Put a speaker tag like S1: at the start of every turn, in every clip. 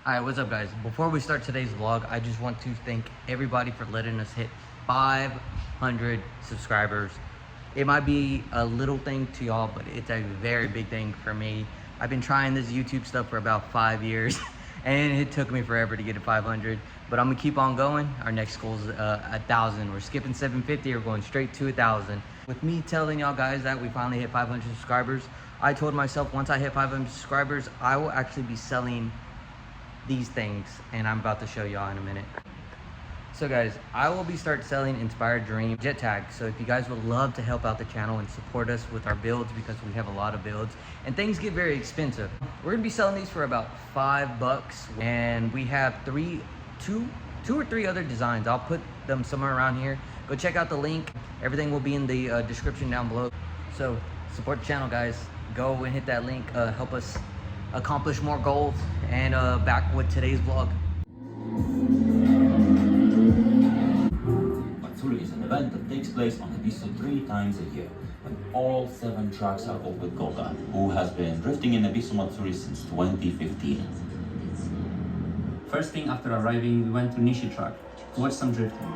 S1: Alright, what's up guys? Before we start today's vlog, I just want to thank everybody for letting us hit 500 subscribers. It might be a little thing to y'all, but it's a very big thing for me. I've been trying this YouTube stuff for about 5 years and it took me forever to get to 500, but I'm gonna keep on going. Our next goal is 1,000. We're skipping 750, we're going straight to 1,000. With me telling y'all guys that we finally hit 500 subscribers, I told myself once I hit 500 subscribers, I will actually be selling these things, and I'm about to show y'all in a minute. So guys, I will be selling Inspired Dream jet tags. So if you guys would love to help out the channel and support us with our builds, because we have a lot of builds and things get very expensive, we're gonna be selling these for about $5, and we have two or three other designs. I'll put them somewhere around here. Go check out the link. Everything will be in the description down below. So support the channel, guys. Go and hit that link. Help us accomplish more goals. And back with today's vlog.
S2: Matsuri is an event that takes place on Ibiza 3 times a year, and all 7 tracks are off with Goga, who has been drifting in Ibiza Matsuri since 2015.
S3: First thing after arriving, we went to Nishi track to watch some drifting.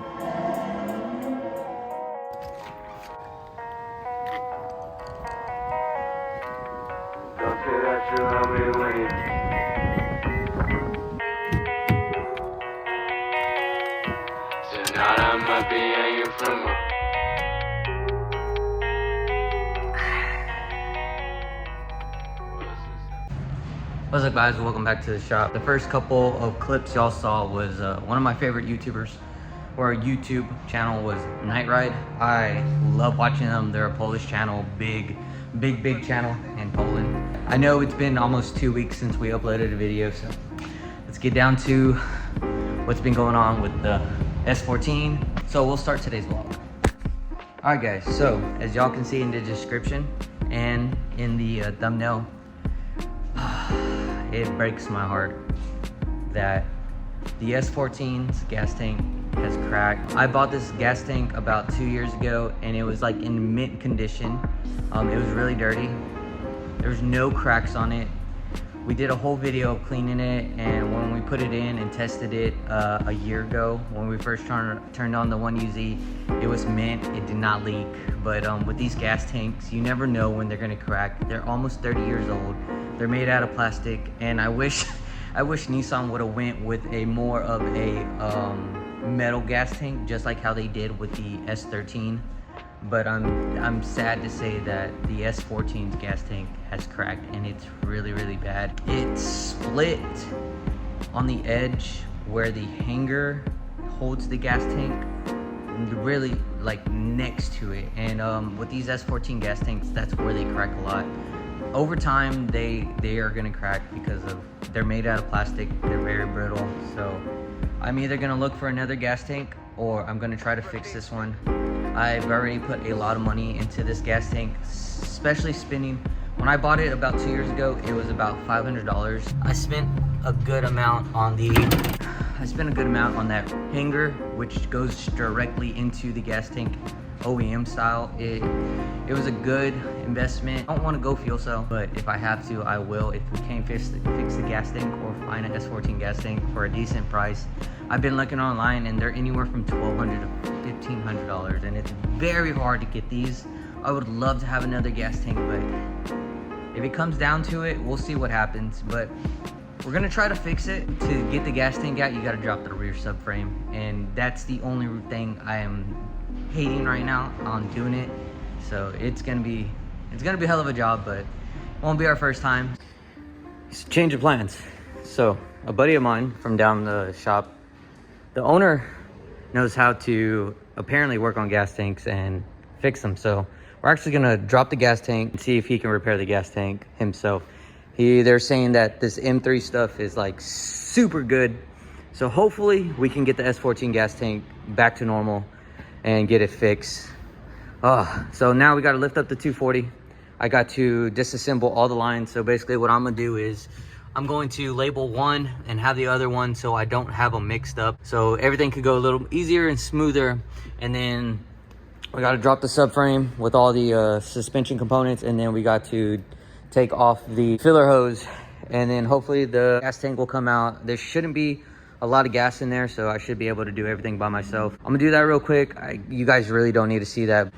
S1: What's up guys, welcome back to the shop. The first couple of clips y'all saw was one of my favorite YouTubers, or YouTube channel, was Night Ride. I love watching them. They're a Polish channel, big channel in Poland. I know it's been almost 2 weeks since we uploaded a video, so let's get down to what's been going on with the S14. So we'll start today's vlog. Alright guys, so as y'all can see in the description and in the thumbnail, it breaks my heart that the S14's gas tank has cracked. I bought this gas tank about 2 years ago and it was like in mint condition. It was really dirty. There's no cracks on it. We did a whole video of cleaning it, and when we put it in and tested it a year ago, when we first turned on the 1UZ, it was mint, it did not leak. But with these gas tanks, you never know when they're gonna crack. They're almost 30 years old. They're made out of plastic, and I wish Nissan would have went with a more of a metal gas tank, just like how they did with the S13. But I'm sad to say that the S14's gas tank has cracked, and it's really bad. It's split on the edge where the hanger holds the gas tank, really like next to it. And with these S14 gas tanks, that's where they crack a lot. Over time, they are gonna crack because they're made out of plastic. They're very brittle. So I'm either gonna look for another gas tank, or I'm gonna try to fix this one. I've already put a lot of money into this gas tank, especially spending. When I bought it about 2 years ago, it was about $500. I spent a good amount on that hanger, which goes directly into the gas tank, OEM style. It was a good investment. I don't want to go fuel cell, but if I have to, I will. If we can't fix the gas tank or find an S14 gas tank for a decent price. I've been looking online and they're anywhere from $1,200 to $1,500, and it's very hard to get these. I would love to have another gas tank, but if it comes down to it, we'll see what happens. But we're gonna try to fix it. To get the gas tank out, you gotta drop the rear subframe, and that's the only thing I am hating right now on doing it. So it's gonna be a hell of a job, but it won't be our first time. It's a change of plans. So a buddy of mine from down the shop, the owner knows how to apparently work on gas tanks and fix them. So we're actually gonna drop the gas tank and see if he can repair the gas tank himself. They're saying that this M3 stuff is like super good. So hopefully we can get the S14 gas tank back to normal and get it fixed. So now we gotta lift up the 240. I got to disassemble all the lines. So basically what I'm gonna do is I'm going to label one and have the other one so I don't have them mixed up, so everything could go a little easier and smoother. And then we got to drop the subframe with all the suspension components, and then we got to take off the filler hose and then hopefully the gas tank will come out. There shouldn't be a lot of gas in there, so I should be able to do everything by myself. I'm gonna do that real quick. You guys really don't need to see that.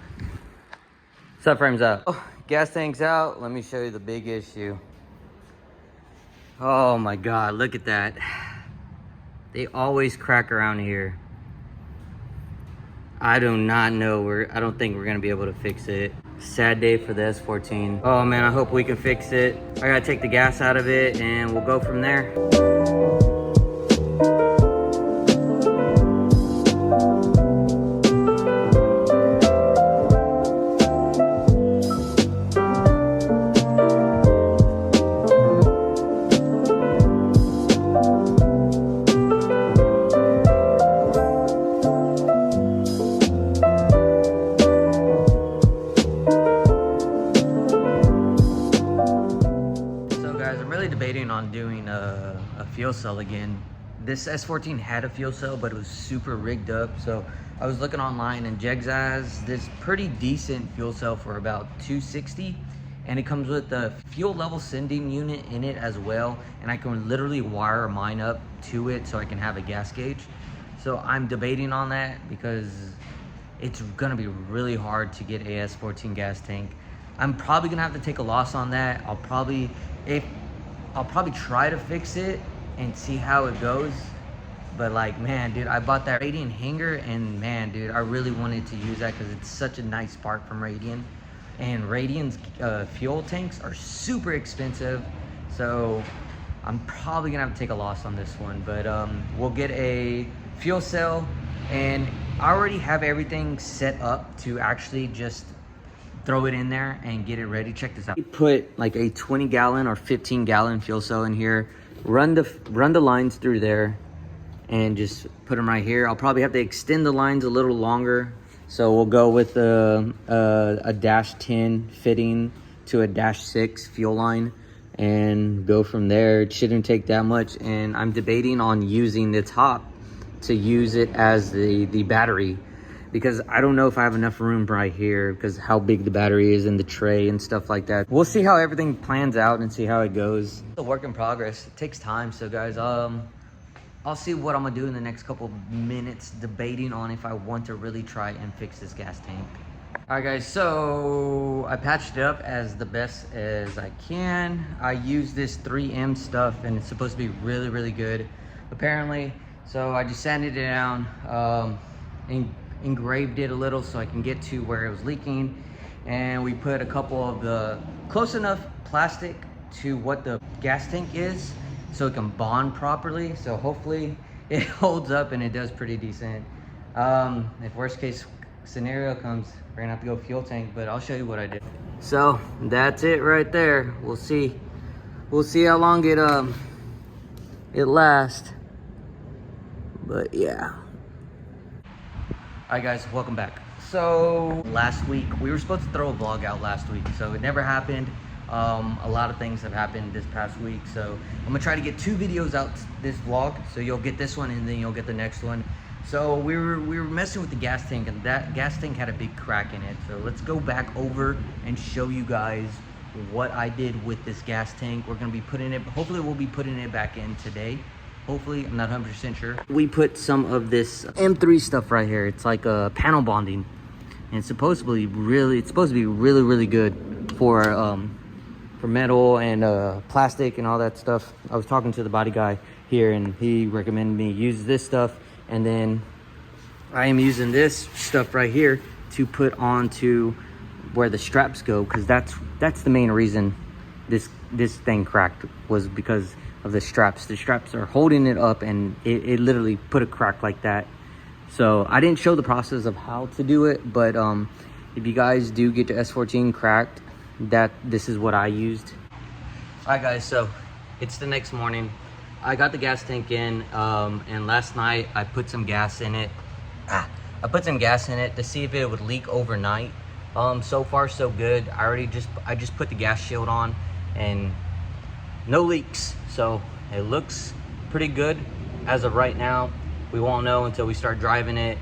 S1: Subframe's up. Oh, gas tank's out. Let me show you the big issue. Oh my God, look at that. They always crack around here. I do not know. I don't think we're gonna be able to fix it. Sad day for the S14. Oh man, I hope we can fix it. I gotta take the gas out of it and we'll go from there. Debating on doing a fuel cell again. This S14 had a fuel cell, but it was super rigged up. So I was looking online, and Jegs has this pretty decent fuel cell for about $260, and it comes with the fuel level sending unit in it as well. And I can literally wire mine up to it so I can have a gas gauge. So I'm debating on that because it's gonna be really hard to get a S14 gas tank. I'm probably gonna have to take a loss on that. I'll probably try to fix it and see how it goes. But like, man, dude, I bought that Radian hanger, and man, dude, I really wanted to use that because it's such a nice part from Radian. And Radian's fuel tanks are super expensive. So I'm probably gonna have to take a loss on this one. But we'll get a fuel cell, and I already have everything set up to actually just throw it in there and get it ready. Check this out. We put like a 20 gallon or 15 gallon fuel cell in here, run the lines through there, and just put them right here. I'll probably have to extend the lines a little longer. So we'll go with a -10 fitting to a -6 fuel line and go from there. It shouldn't take that much. And I'm debating on using the top to use it as the battery, because I don't know if I have enough room right here because how big the battery is in the tray and stuff like that. We'll see how everything plans out and see how it goes. It's a work in progress. It takes time. So guys, I'll see what I'm gonna do in the next couple minutes, debating on if I want to really try and fix this gas tank. All right guys, so I patched it up as the best as I can. I use this 3M stuff, and it's supposed to be really, really good, apparently. So I just sanded it down, and engraved it a little so I can get to where it was leaking, and we put a couple of the close enough plastic to what the gas tank is so it can bond properly. So hopefully it holds up and it does pretty decent. If worst case scenario comes, we're gonna have to go fuel tank, but I'll show you what I did. So that's it right there. We'll see how long it lasts, but yeah. Alright guys, welcome back. So last week, we were supposed to throw a vlog out last week, so it never happened. A lot of things have happened this past week, so I'm gonna try to get 2 videos out this vlog. So you'll get this one and then you'll get the next one. So we were messing with the gas tank, and that gas tank had a big crack in it. So let's go back over and show you guys what I did with this gas tank. We're gonna be putting it, hopefully we'll be putting it back in today. Hopefully, I'm not 100% sure. We put some of this M3 stuff right here. It's like a panel bonding, and it's supposed to be really good for metal and plastic and all that stuff. I was talking to the body guy here, and he recommended me use this stuff, and then I am using this stuff right here to put onto where the straps go, because that's the main reason this thing cracked, was because of the straps. The straps are holding it up, and it literally put a crack like that. So I didn't show the process of how to do it, but if you guys do get the S14 cracked, this is what I used. All right guys, so it's the next morning. I got the gas tank in, and last night I put some gas in it. I put some gas in it to see if it would leak overnight. So far so good. I just put the gas shield on, and no leaks. So it looks pretty good as of right now. We won't know until we start driving it,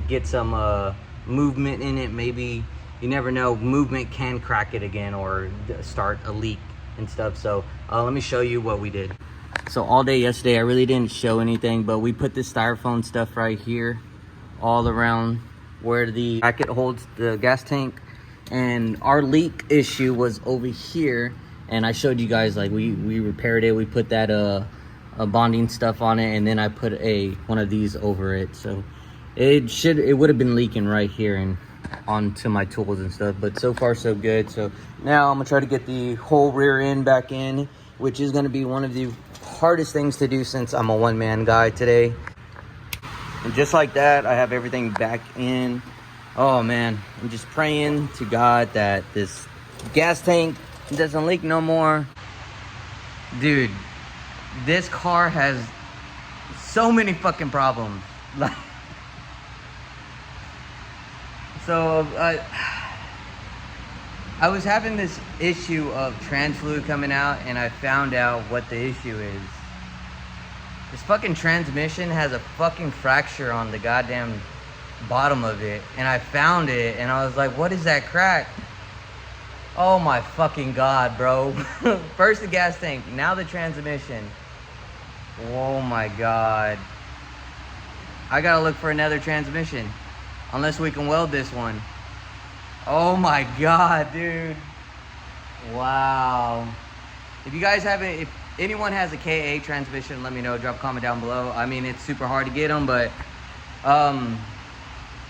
S1: get some movement in it. Maybe, you never know, movement can crack it again or start a leak. and stuff. So let me show you what we did. So all day yesterday, I really didn't show anything, but we put this styrofoam stuff right here all around where the bracket holds the gas tank. And our leak issue was over here, and I showed you guys, like, we repaired it. We put that a bonding stuff on it, and then I put one of these over it. So it would have been leaking right here and onto my tools and stuff, but so far so good. So now I'm gonna try to get the whole rear end back in, which is gonna be one of the hardest things to do since I'm a one-man guy today. And just like that, I have everything back in. Oh man, I'm just praying to God that this gas tank doesn't leak no more. Dude, this car has so many fucking problems. Like, so I was having this issue of trans fluid coming out, and I found out what the issue is. This fucking transmission has a fucking fracture on the goddamn bottom of it, and I found it, and I was like, what is that crack? Oh my fucking God, bro. First the gas tank, now the transmission. Oh my God. I gotta look for another transmission, unless we can weld this one. Oh my God, dude. Wow. If you guys haven't, if anyone has a KA transmission, let me know. Drop a comment down below. I mean, it's super hard to get them, but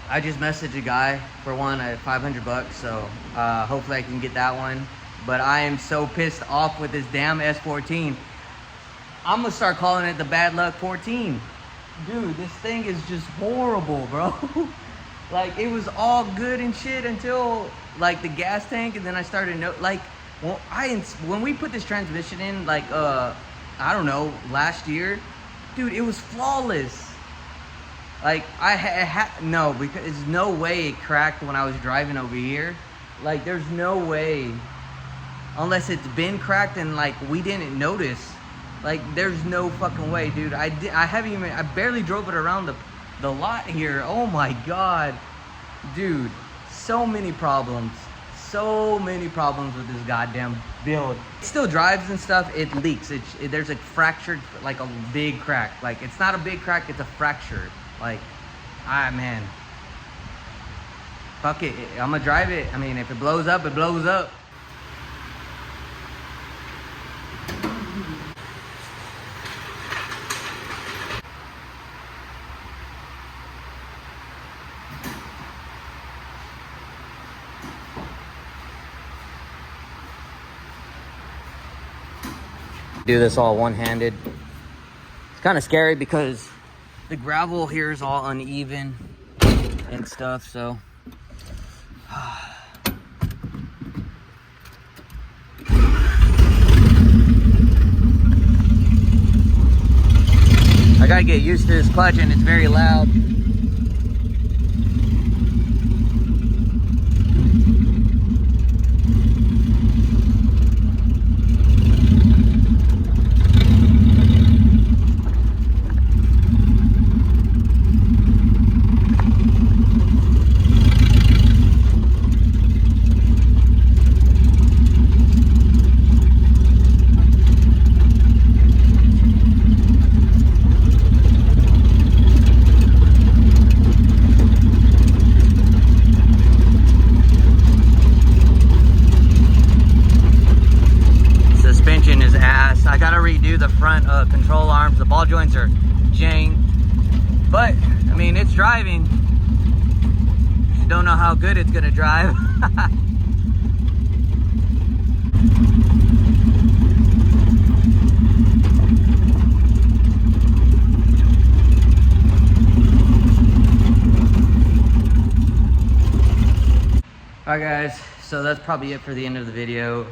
S1: I just messaged a guy for one at 500 bucks, so hopefully I can get that one. But I am so pissed off with this damn S14. I'm gonna start calling it the bad luck 14. Dude, this thing is just horrible, bro. Like, it was all good and shit until like the gas tank, and then I started when we put this transmission in, like I don't know, last year, dude, it was flawless. Like, no, because there's no way it cracked when I was driving over here. Like, there's no way, unless it's been cracked and like we didn't notice. Like, there's no fucking way, dude. I barely drove it around the lot here. Oh my God, dude, so many problems with this goddamn build. It still drives and stuff. It leaks. There's a fractured, like a big crack. Like, it's not a big crack, it's a fracture. Like, man, fuck it, I'm gonna drive it. I mean, if it blows up, it blows up. Do this all one-handed. It's kind of scary because the gravel here is all uneven and stuff, so I gotta get used to this clutch, and it's very loud. I gotta redo the front control arms. The ball joints are janked, but I mean, it's driving. Just don't know how good it's gonna drive. Alright guys, so that's probably it for the end of the video.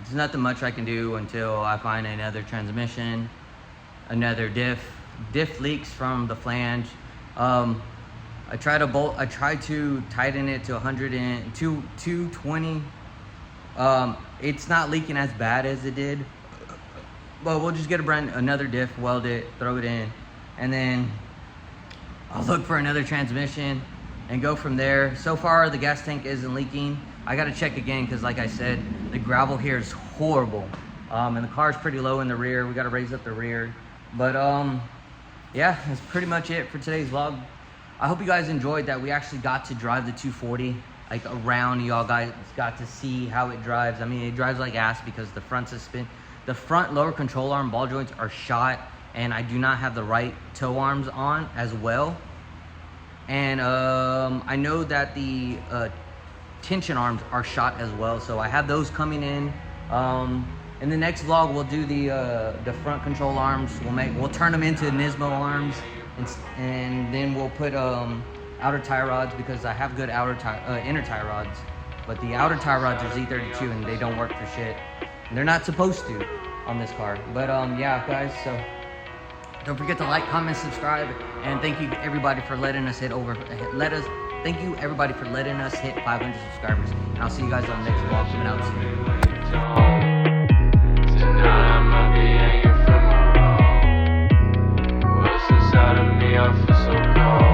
S1: There's nothing much I can do until I find another transmission, another diff. Diff leaks from the flange. I tried to tighten it to 220. It's not leaking as bad as it did, but we'll just get another diff, weld it, throw it in, and then I'll look for another transmission and go from there. So far the gas tank isn't leaking. I gotta check again because like I said, the gravel here is horrible. And the car's pretty low in the rear. We gotta raise up the rear. But yeah, that's pretty much it for today's vlog. I hope you guys enjoyed that. We actually got to drive the 240 like around. Y'all guys got to see how it drives. I mean, it drives like ass because the front lower control arm ball joints are shot, and I do not have the right toe arms on as well. And I know that the tension arms are shot as well, so I have those coming in. In the next vlog, we'll do the front control arms. We'll turn them into Nismo arms, and then we'll put outer tie rods because I have good inner tie rods, but the outer tie rods are Z32 and they don't work for shit. And they're not supposed to on this car. But yeah, guys. So don't forget to like, comment, subscribe, and thank you everybody for letting us hit 500 subscribers. And I'll see you guys on the next vlog coming out soon.
S4: Inside of me, I feel so cold.